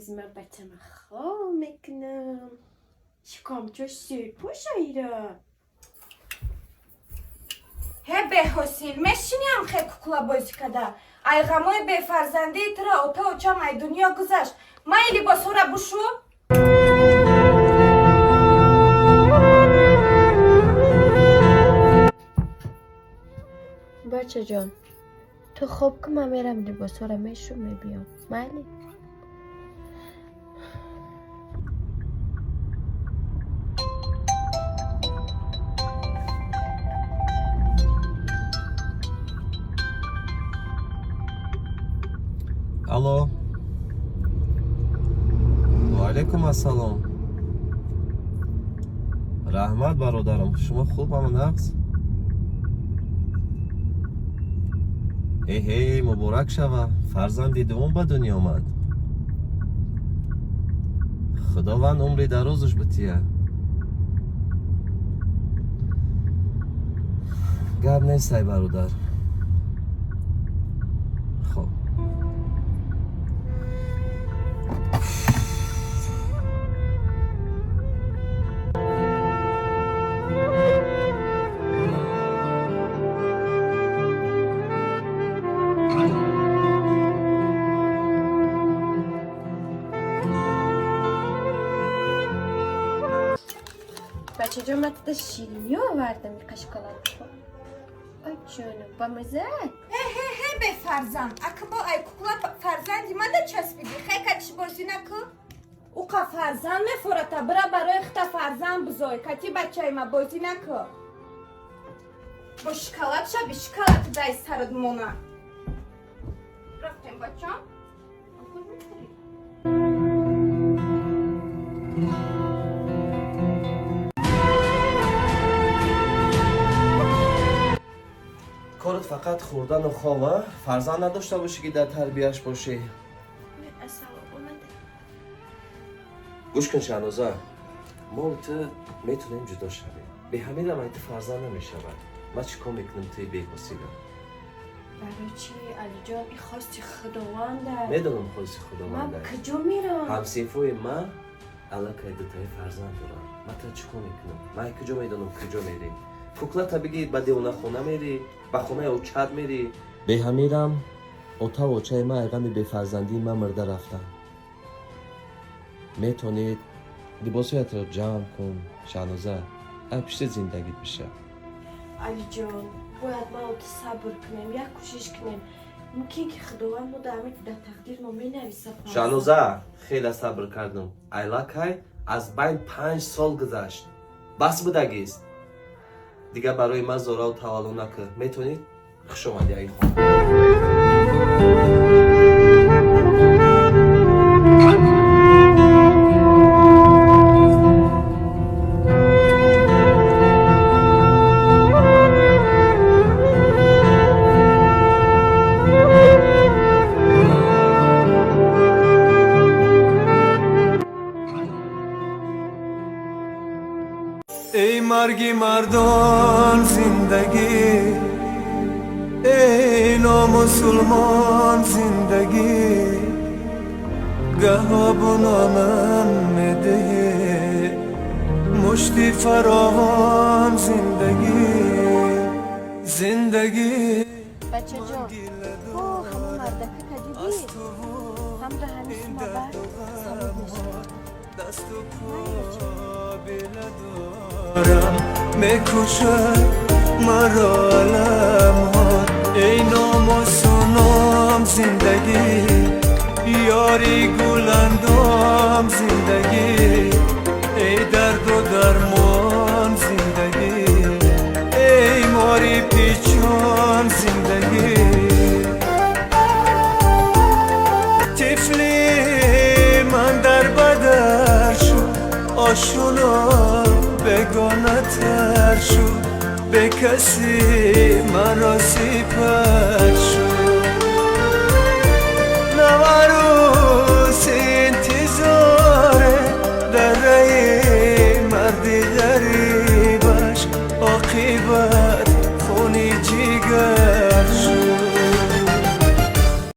بزن من بچه من خواه میکنم چیکام چوش سرپوش ایره He be Hosil, meşiniyam he kukla bozikada. Ayğamoy be farzandi itra ota uçamay dünya güzaş. Mayli basura bu şu. بچه جان تو خوب که من میرم لباسا رو میشو میبیام مالی الو و علیکم السلام رحمت برادرم شما خوب هم نقص هی مبارک شوه فرزندی دوم به دنیا آمد خداوند عمری درازش بتیه گپ نیست ای برادر خب بچه جان من تا شیرینی آوردم یک قشقالات ay canım bamıza He be farzan. Akı bu ay kukla farzandi ma da çespidi. He kaç bozina ku. Uka farzan me forata bra baroy xta farzan buzoy. Kati bachay ma bozina ku. Bu şokolad şabi şokolad day sarad mona. Raftem bacham. کارت فقط خوردن و خوابه فرزند نداشته باشی که در تربیهش باشی گوش کن شهنازه ما و تو میتونیم جدا شویم به همین هم ایت فرزند نمیشود من چیکار میکنم توی بی‌حوصله برای چی علی جان این خواستی خداونده میدونم خواستی خداونده من کجا میرم همسیفوی من علاقه دوتای فرزند دارم من تا چیکار میکنم من کجا میدونم کجا میری کوکلا تا بگی به دیونه خونه میری به خونه اوچت میری به همیرم اوتا اوچای من ایغم به فرزندی من مرده رفتم میتونید لباسایت رو جمع کن شهنازه پیش زندگیت بشه علی جان باید ما اوت صبر کنیم یک کوشش کنیم ممکن که خداوند ما دامید در تقدیر ما مینویسه شهنازه خیلی صبر کردم ایلاکای از بین 5 سال گذشت بس بودگیست دیگه برای من زورا و تولو نکن میتونید خوش اومدی ای خانم ای مرگی مردان زندگی ای نامسلمان زندگی گه بنا من میده مشتی فراوان زندگی بچه جان او همون مردکه کدیدی هم ده هنیس ما بر سالت نشد دست و پا بله دارم میکشد مرا علم ها ای ناموسونام زندگی یاری گلندام زندگی ای درد و درمان زندگی ای ماری پیچان زندگی طفلی من در بدر شد آشنا بگانه تر شد به کسی مرا سپر شد